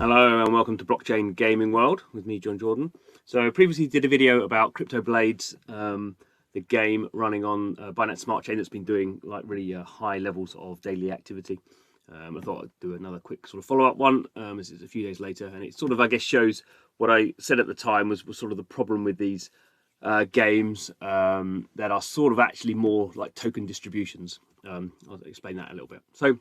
Hello and welcome to Blockchain Gaming World with me, John Jordan. So I previously did a video about CryptoBlades, the game running on Binance Smart Chain that's been doing like really high levels of daily activity. I thought I'd do another quick sort of follow-up one. This is a few days later, and it sort of, I guess, shows what I said at the time was sort of the problem with these games that are sort of actually more like token distributions. I'll explain that a little bit. So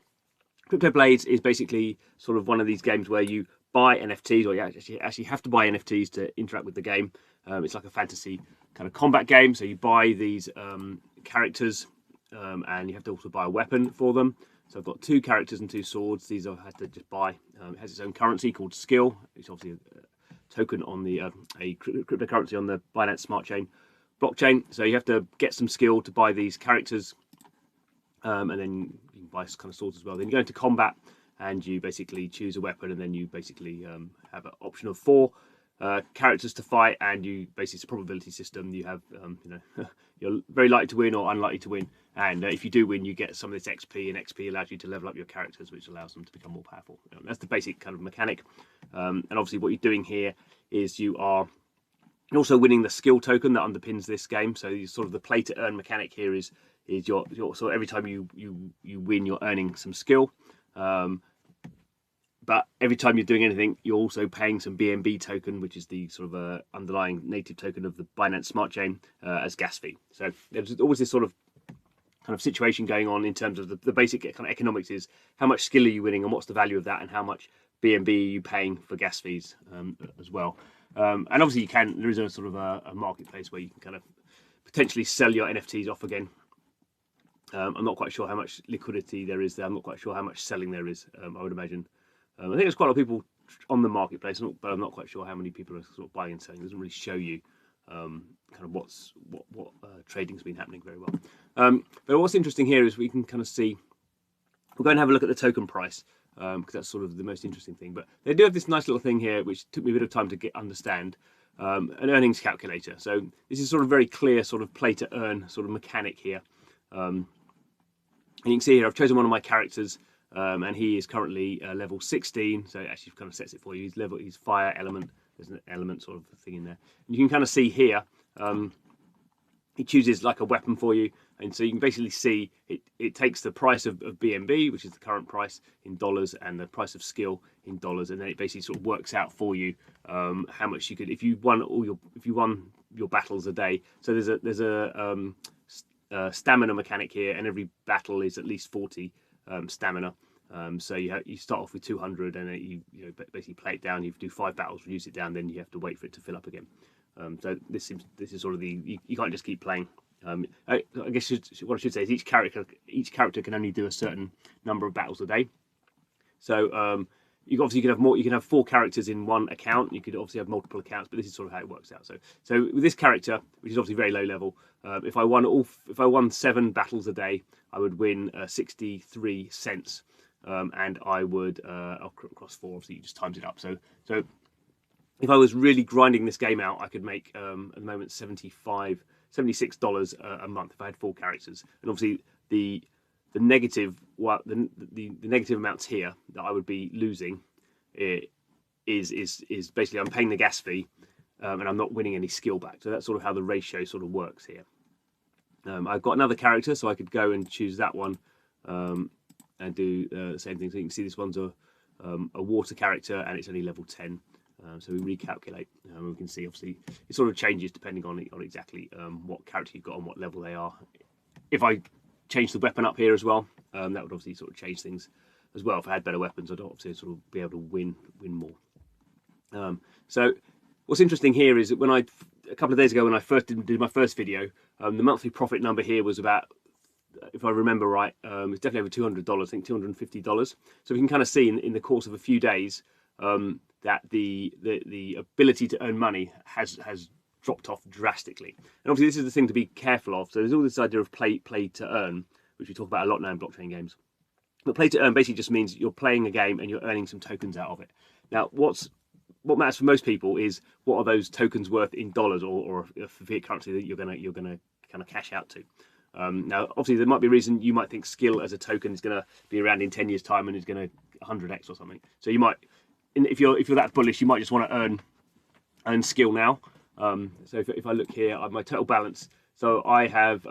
CryptoBlades is basically sort of one of these games where you buy NFTs, or you actually have to buy NFTs to interact with the game. It's like a fantasy kind of combat game, so you buy these characters, and you have to also buy a weapon for them. So I've got 2 characters and 2 swords. These I had to just buy. It has its own currency called Skill, which is obviously a token on the a cryptocurrency on the Binance Smart Chain blockchain. So you have to get some skill to buy these characters, and then you can buy kind of swords as well. Then you go into combat and you basically choose a weapon, and then you basically have an option of 4 characters to fight, and you basically, it's a probability system. You have you're very likely to win or unlikely to win, and if you do win, you get some of this XP, and XP allows you to level up your characters, which allows them to become more powerful. That's the basic kind of mechanic. And obviously what you're doing here is you are also winning the skill token that underpins this game. So you sort of the play to earn mechanic here is your so every time you win, you're earning some skill. But every time you're doing anything, you're also paying some BNB token, which is the sort of underlying native token of the Binance Smart Chain, as gas fee. So there's always this sort of kind of situation going on in terms of the basic kind of economics is how much skill are you winning and what's the value of that, and how much BNB are you paying for gas fees as well. And obviously there is a sort of a marketplace where you can kind of potentially sell your NFTs off again. I'm not quite sure how much liquidity there is there. I'm not quite sure how much selling there is, I would imagine. I think there's quite a lot of people on the marketplace, but I'm not quite sure how many people are sort of buying and selling. It doesn't really show you kind of what trading's been happening very well. But what's interesting here is we can kind of see, we'll go and have a look at the token price, because that's sort of the most interesting thing. But they do have this nice little thing here, which took me a bit of time to understand, an earnings calculator. So this is sort of very clear sort of play to earn sort of mechanic here. And you can see here I've chosen one of my characters, and he is currently level 16, so it actually kind of sets it for you. He's fire element. There's an element sort of thing in there, and you can kind of see here he chooses like a weapon for you, and so you can basically see it takes the price of BNB, which is the current price in dollars, and the price of skill in dollars, and then it basically sort of works out for you how much you could, if you won your battles a day. So there's a stamina mechanic here, and every battle is at least 40 stamina. So you start off with 200, and then you basically play it down. You do 5 battles, reduce it down, then you have to wait for it to fill up again. So this is sort of you can't just keep playing. I guess what I should say is each character can only do a certain number of battles a day. So you can have more. You can have 4 characters in one account. You could obviously have multiple accounts, but this is sort of how it works out. So with this character, which is obviously very low level, if I won 7 battles a day, I would win 63 cents, and I would across 4. Obviously, you just times it up. So if I was really grinding this game out, I could make at the moment $76 a month if I had 4 characters. And obviously the negative negative amounts here that I would be losing is basically I'm paying the gas fee, and I'm not winning any skill back. So that's sort of how the ratio sort of works here. I've got another character, so I could go and choose that one and do the same thing. So you can see this one's a water character, and it's only level 10. So we recalculate, and we can see obviously it sort of changes depending on exactly what character you've got and what level they are. If I change the weapon up here as well, that would obviously sort of change things as well. If I had better weapons, I'd obviously sort of be able to win more. So what's interesting here is that a couple of days ago when I first did my first video, the monthly profit number here was about, if I remember right, it's definitely over $200. I think $250. So we can kind of see in the course of a few days that the ability to earn money has dropped off drastically. And obviously this is the thing to be careful of. So there's all this idea of play to earn, which we talk about a lot now in blockchain games. But play to earn basically just means you're playing a game and you're earning some tokens out of it. Now what matters for most people is what are those tokens worth in dollars or a fiat currency that you're gonna kind of cash out to. Now obviously there might be a reason you might think skill as a token is going to be around in 10 years time and is going to 100x or something. So you might if you're that bullish, you might just want to earn skill now. So if I look here at my total balance, so I have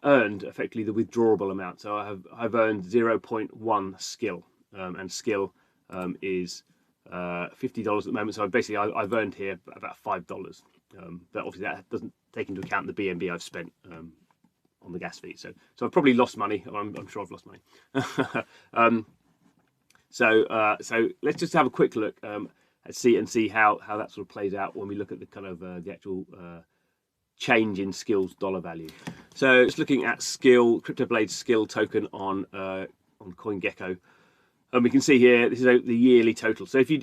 earned effectively the withdrawable amount. So I've earned 0.1 skill, and skill is $50 at the moment. So basically I've earned here about $5. But obviously that doesn't take into account the BNB I've spent on the gas fee. So I've probably lost money. I'm sure I've lost money. So let's just have a quick look and see how that sort of plays out when we look at the kind of the actual change in skills dollar value. So it's looking at CryptoBlades skill token on CoinGecko. And we can see here, this is the yearly total. So if you'd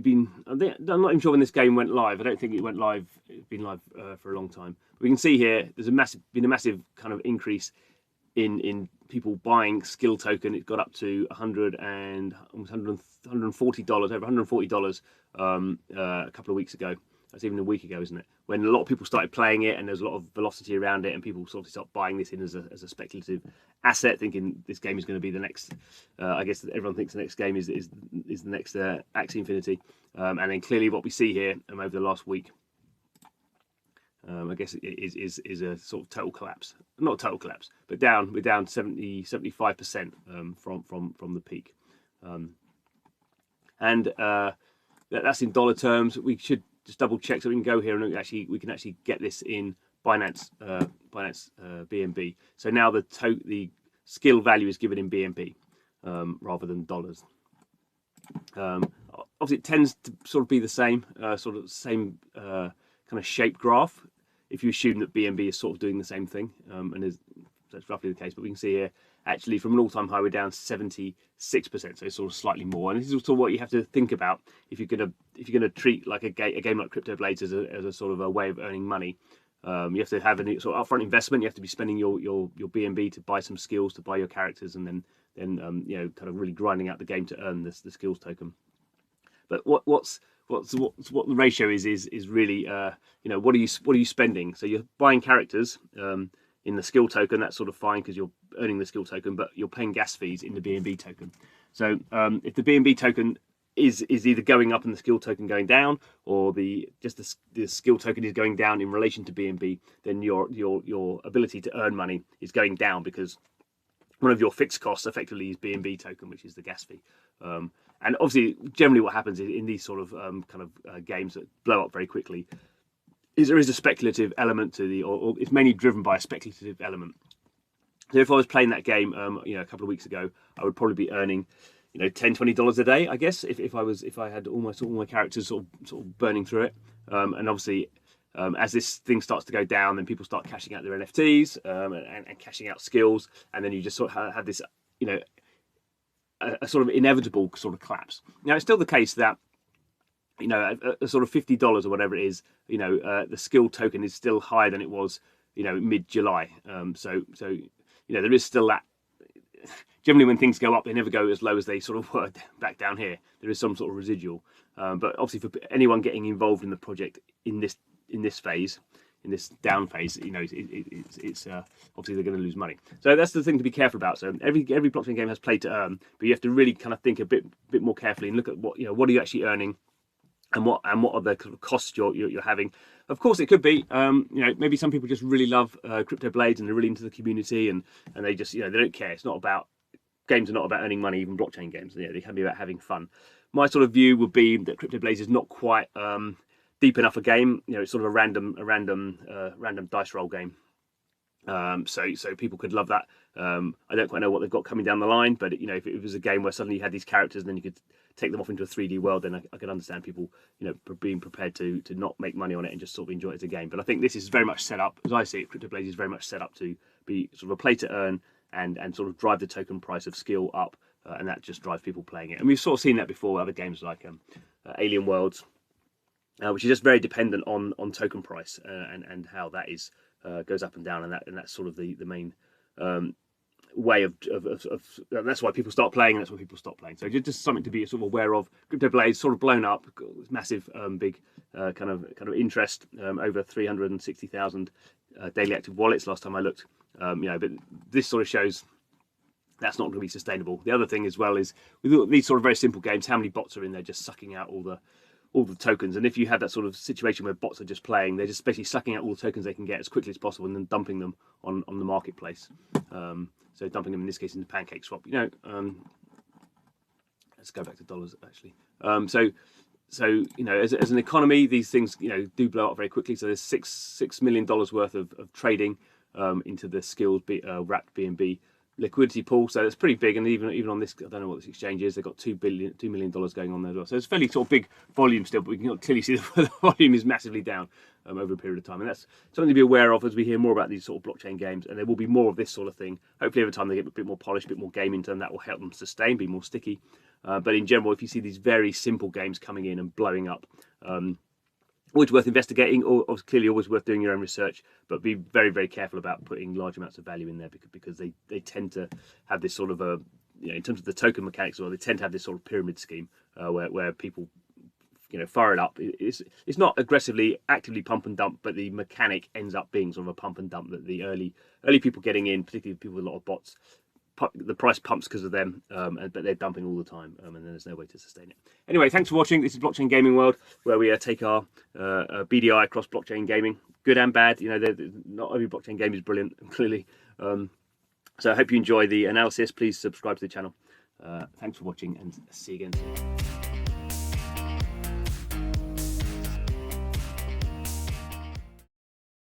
been, I'm not even sure when this game went live. I don't think it went live. It's been live for a long time. We can see here, there's been a massive kind of increase in people buying skill token. It got up to $140, over $140 a couple of weeks ago. That's even a week ago, isn't it? When a lot of people started playing it and there's a lot of velocity around it, and people sort of stopped buying this in as a speculative asset, thinking this game is going to be the next. I guess everyone thinks the next game is the next Axie Infinity, and then clearly what we see here over the last week, I guess is a sort of total collapse. Not total collapse, but we're down 75% from the peak, and that's in dollar terms. We should just double check so we can go here and we can actually get this in Binance BNB. So now the skill value is given in BNB rather than dollars. Obviously, it tends to sort of be the same kind of shape graph if you assume that BNB is sort of doing the same thing, and that's roughly the case. But we can see here, actually, from an all-time high, we're down 76%, so it's sort of slightly more. And this is also what you have to think about if you're gonna treat like a game like CryptoBlades as a sort of a way of earning money. You have to have a sort of upfront investment. You have to be spending your BNB to buy some skills, to buy your characters, and then kind of really grinding out the game to earn the skills token. But what the ratio is really what are you spending? So you're buying characters in the skill token. That's sort of fine because you're earning the skill token, but you're paying gas fees in the BNB token. So if the BNB token is either going up and the skill token going down, or the skill token is going down in relation to BNB, then your ability to earn money is going down, because one of your fixed costs effectively is BNB token, which is the gas fee. And obviously, generally what happens in these sort of games that blow up very quickly is there is a speculative element to or it's mainly driven by a speculative element. So if I was playing that game, a couple of weeks ago, I would probably be earning, $10-20 a day, I guess, if I had almost all my characters sort of burning through it. And obviously, as this thing starts to go down, then people start cashing out their NFTs and cashing out skills, and then you just sort of have this, a sort of inevitable sort of collapse. Now, it's still the case that a sort of $50 or whatever it is, the skill token is still higher than it was, mid-July. So there is still that. Generally, when things go up, they never go as low as they sort of were back down here. There is some sort of residual. But obviously, for anyone getting involved in the project in this phase, in this down phase, it's obviously they're going to lose money. So that's the thing to be careful about. So every blockchain game has play to earn, but you have to really kind of think a bit more carefully and look at what are you actually earning, and what are the costs you're having. Of course, it could be maybe some people just really love CryptoBlades and they're really into the community, and they just they don't care. It's not about games are not about earning money. Even blockchain games, they can be about having fun. My sort of view would be that CryptoBlades is not quite deep enough a game. It's sort of a random dice roll game. So people could love that. I don't quite know what they've got coming down the line, but if it was a game where suddenly you had these characters and then you could take them off into a 3D world, then I could understand people being prepared to not make money on it and just sort of enjoy it as a game. But I think this is very much set up, as I see it, CryptoBlades is very much set up to be sort of a play to earn and sort of drive the token price of skill up, and that just drives people playing it. And we've sort of seen that before with other games like Alien Worlds, which is just very dependent on token price and how that is goes up and down, and that's sort of the main way of that's why people start playing, and that's why people stop playing. So just something to be sort of aware of. CryptoBlades sort of blown up, massive big kind of interest, over 360,000 daily active wallets last time I looked. But this sort of shows that's not going to be sustainable. The other thing as well is with these sort of very simple games, how many bots are in there just sucking out all the tokens? And if you have that sort of situation where bots are just playing, they're just basically sucking out all the tokens they can get as quickly as possible and then dumping them on the marketplace. So dumping them in this case into Pancake Swap. Let's go back to dollars actually. So as an economy, these things do blow up very quickly. So there's $6 million worth of trading into the skills wrapped BNB liquidity pool. So it's pretty big, and even on this, I don't know what this exchange is, they've got $2 million going on there as well. So it's fairly sort of big volume still, but we can clearly see the volume is massively down over a period of time, and that's something to be aware of as we hear more about these sort of blockchain games. And there will be more of this sort of thing. Hopefully, over time they get a bit more polished, a bit more game into them. That will help them sustain, be more sticky. But in general, if you see these very simple games coming in and blowing up, always worth investigating, or clearly always worth doing your own research, but be very, very careful about putting large amounts of value in there because they tend to have this sort of in terms of the token mechanics, or they tend to have this sort of pyramid scheme where people fire it up. It's not aggressively, actively pump and dump, but the mechanic ends up being sort of a pump and dump that the early people getting in, particularly people with a lot of bots, the price pumps because of them, but they're dumping all the time, and then there's no way to sustain it. Anyway, thanks for watching. This is Blockchain Gaming World, where we take our BDI across blockchain gaming, good and bad. Not every blockchain game is brilliant, clearly. So I hope you enjoy the analysis. Please subscribe to the channel. Thanks for watching, and see you again soon.